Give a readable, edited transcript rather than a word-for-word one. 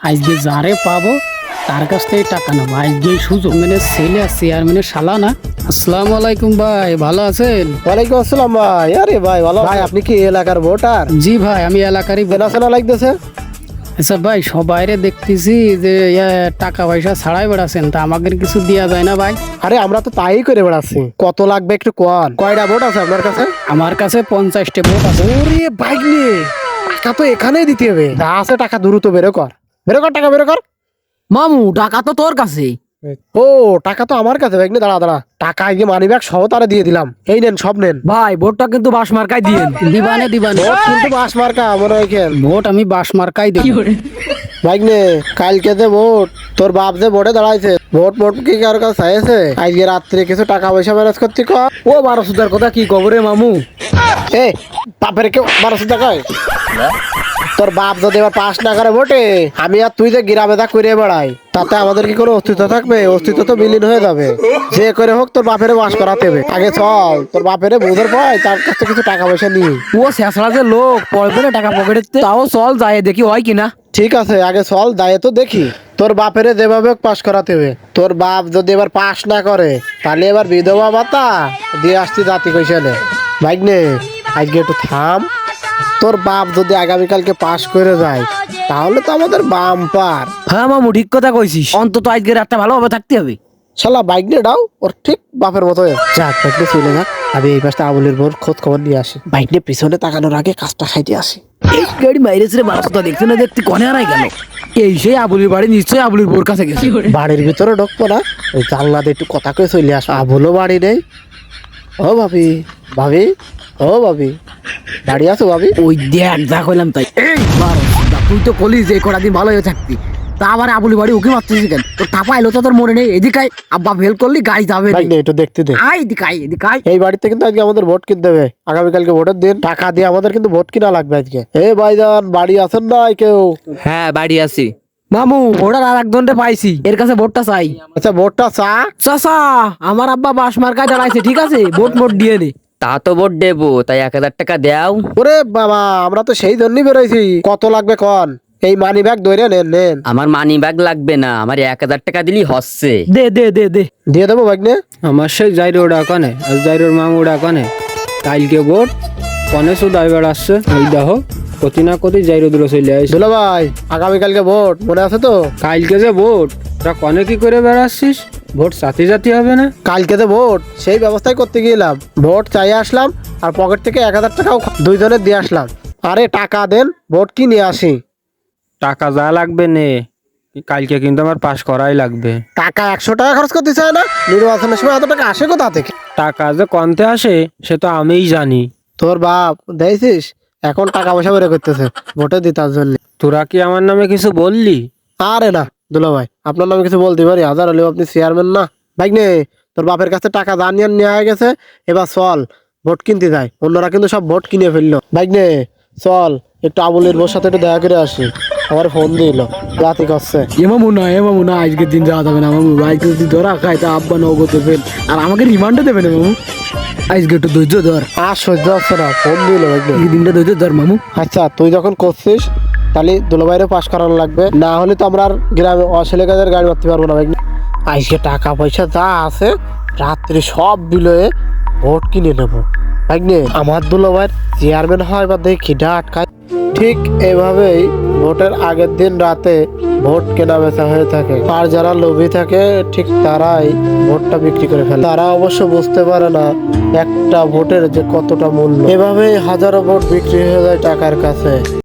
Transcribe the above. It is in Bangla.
আজকে যারে পাবো তার কাছ থেকে টাকা নেবো। আজকে সুযোগ মেনে ছেলে আর চেয়ারম্যানের শালা না। আসসালামু আলাইকুম ভাই, ভালো আছেন? ওয়ালাইকুম আসসালাম ভাই। আরে ভাই ভালো ভাই, আপনি কি এলাকার ভোটার? জি ভাই, আমি এলাকারই। চেনা লাগতেছে। আচ্ছা ভাই, সবাইরে দেখতেছি যে টাকা পয়সা ছাড়াই বেড়াচ্ছেন, তা আমাকে কিছু দেওয়া যায় না ভাই? আরে আমরা তো তাই করে বেড়াচ্ছি, কত লাগবে একটু কোন। কয়টা ভোট আছে আপনার কাছে? আমার কাছে 50টা ভোট আছে। ওরে বাইক নিয়ে টাকা তো এখানেই দিতে হবে। যা আছে টাকা দ্রুত বেরো কর, টাকা বেরো কর। মামু টাকা তো তোর কাছে। ও টাকা তো আমার কাছে। বাইক নিয়ে দাঁড়া, টাকা আজকে মানি ব্যাগ সহ তারা দিয়ে দিলাম। এই নেন, সব নেন। ভাই ভোটটা কিন্তু বাস মার্কায় দিয়েন। দিবানে ভোট কিন্তু বাস মার্কা মনে রাখেন। ভোট আমি বাস মার্কাই দেব। বাইক নে, কালকে যে ভোট তোর বাপ যে ভোটে দাঁড়াইছে, ভোট কি কার কাছে চাইছে? আজকে রাত্রে কিছু টাকা পয়সা ম্যানেজ করতে কর। ও 1200 কথা কি কবরে মামু? এ বাপের কেউ 1200 টাকায়? তোর বাপ যদি এবার পাস না করে ভোটে, আমি আর তুই যে গ্রামে তা করে বেড়াই, তাতে আমাদের কি কোনো অস্তিত্ব থাকবে? অস্তিত্ব তো বিলীন হয়ে যাবে। যে করে হোক তোর বাপেরে বাস করাতে হবে। আগে চল, তোর বাপেরে বোঝার পাই, তার কাছ থেকে কিছু টাকা পয়সা নিই। ও শেষরা যে লোক পড়বে না টাকা পকেটে, তাও চল যায় দেখি হয় কিনা। ঠিক আছে, আগে চল দায়ে তো দেখি। তোর বাপেরে যেভাবে হোক পাস করাতে হবে। তোর বাপ যদি এবার পাস না করে, তাহলে এবার বিধবা ভাতা দিয়ে আসছি জাতি কইসালে। বাইক নে, আজকে একটু থাম। তোর বাপ যদি আগামীকালকে পাস করে যায়, তাহলে তো আমাদের বাম্পার। হ্যাঁ মামু ঠিক কথা কইছিস, অন্তত আজকে রাতটা ভালোভাবে থাকতে হবে। শালা বাইক নিয়ে দাও, ওর ঠিক বাপের মতো। যাক, বাইক নিয়ে চলে যাক। আমি এই পাশটা আবুলের বোর খোঁজ খবর নিয়ে আসি। বাইক নিয়ে পিছনে তাকানোর আগে কাজটা খাইতে আসি। এই গাড়ি মাইরেছে রে 1200 দেখতে না দেখতে কনে হারাই গেল। এই সেই আবুলির বাড়ি, নিশ্চয়ই আবুলির বোর কাছে গেছে। বাড়ির ভিতরে ঢুকবো না, ওই জানলা দিয়ে একটু কথা কয়ে চলে আসবো। আবুলও বাড়ি নেই। ও ভাবি, ভাবি, ও ভাবি, বাড়ি আছো ভাবি? ওই দেখ যা কইলাম তাই। এই 1200 তুই তো কলিস যে কটা দিন ভালো হয়ে থাকবি, তা আবার আবুলি বাড়ি ওকে মারতেছিস কেন? তোর টাপা এলো তো তোর মনে নেই? এদিকে আয়, আব্বা ফেল করলি গাড়ি যাবে। বাইক নিয়ে একটু দেখতে দে। আয় এদিকে আয়, এদিকে আয়। এই বাড়িতে কিন্তু আজকে আমাদের ভোট কিনতে হবে। আগামীকালকে ভোটের দিন, টাকা দিয়ে আমাদের কিন্তু ভোট কিনা লাগবে আজকে। এ ভাইজান, বাড়ি আছেন না কেউ? হ্যাঁ বাড়ি আছি। মামু ভোটার আর একজনকে পাইছি, এর কাছে ভোটটা চাই। আচ্ছা, ভোটটা চা। চাচা আমার আব্বা বাস মার্কায় দাঁড়াইছে, ঠিক আছে? ভোট দিয়ে দে। তা তো ভোট দেবো, তাই 1000 টাকা দাও। ওরে বাবা, আমরা তো সেই জন্যই বেরোইছি। কত লাগবে কন? এই মানি ব্যাগ ধরে নেন, নেন। আমার মানি ব্যাগ লাগবে না, আমার 1000 টাকা দিলি হচ্ছে। দে দে দে দে দিয়ে দেবো বাইক নিয়ে। আমার সেই জাইরো ডাকানে আর জাইরোর মামু ডাকানে কালকে ভোট কনে শুধু বেড়াচ্ছে। এই দেখো কতি না কতি জাইরো দূরে চলে আসে। দুলা ভাই, আগামীকালকে ভোট মনে আছে তো? কালকে যে ভোট, তা কনে কি করে বেড়াচ্ছিস? ভোট সাথে জাতি হবে না? কালকে যে ভোট, সেই ব্যবস্থাই করতে গিয়েলাম। ভোট চাই আসলাম, আর পকেট থেকে 1000 টাকাও দুইজনের দিয়ে আসলাম। আরে টাকা দেন, ভোট কি নিয়ে আসি। টাকা যা লাগবে নে, কালকে কিন্তু আমার পাস করাই লাগবে। টাকা 100 টাকা খরচ করতে চায় না? নির্বাচনের সময় এত টাকা আসে কোথা থেকে? টাকা যে কমতে আসে সে তো আমিই জানি। তোর বাপ দেখছিস এখন টাকা পয়সা বের করতেছে ভোটে দিতার জন্য। তোরা কি আমার নামে কিছু বললি? আরে না দুলা ভাই, আপনার নামে কিছু বলতে পারি? হাজার হলেও আপনি চেয়ারম্যান না। বাইক নে, তোর বাপের কাছে টাকা জানিয়ে নেওয়া হয়ে গেছে। এবার চল ভোট কিনতে যাই। অন্যরা কিন্তু সব ভোট কিনে ফেললো। বাইক নে, চল একটু আবুলের বোর সাথে একটু দেখা করে আসি। আমার ফোন দিল, রাতে করছে। এ মামু না আজকে দিন যাওয়া যাবে না মামু। আজকে যদি ধরা খাই তা আব্বা নগদ ফেল, আর আমাকে রিমান্ডে দেবে না মামু। আজকে একটু ধৈর্য ধর। আর সহ্য হচ্ছে না, ফোন দিল বাইক নে। এই দিনটা ধৈর্য ধর মামু। আচ্ছা, তুই যখন করছিস তাহলে দুলাভাইরে পাস করানো লাগবে, না হলে তো আমরা আর গ্রামে অছেলে কাজের গাড়ি মারতে পারবো না। ভাই আজকে টাকা পয়সা যা আছে রাত্রে সব বিলয়ে ভোট কিনে নেবো। ভাই আমার দুলাভাইয়ের চেয়ারম্যান হয় বা দেখি আটকায়। ঠিক এভাবেই ভোটের আগের দিন রাতে ভোট কেনা বেচা হয়ে থাকে। আর যারা লোভী থাকে ঠিক তারাই ভোটটা বিক্রি করে ফেলে। তারা অবশ্য বুঝতে পারে না একটা ভোটের যে কতটা মূল্য। এভাবেই হাজারো ভোট বিক্রি হয়ে যায় টাকার কাছে।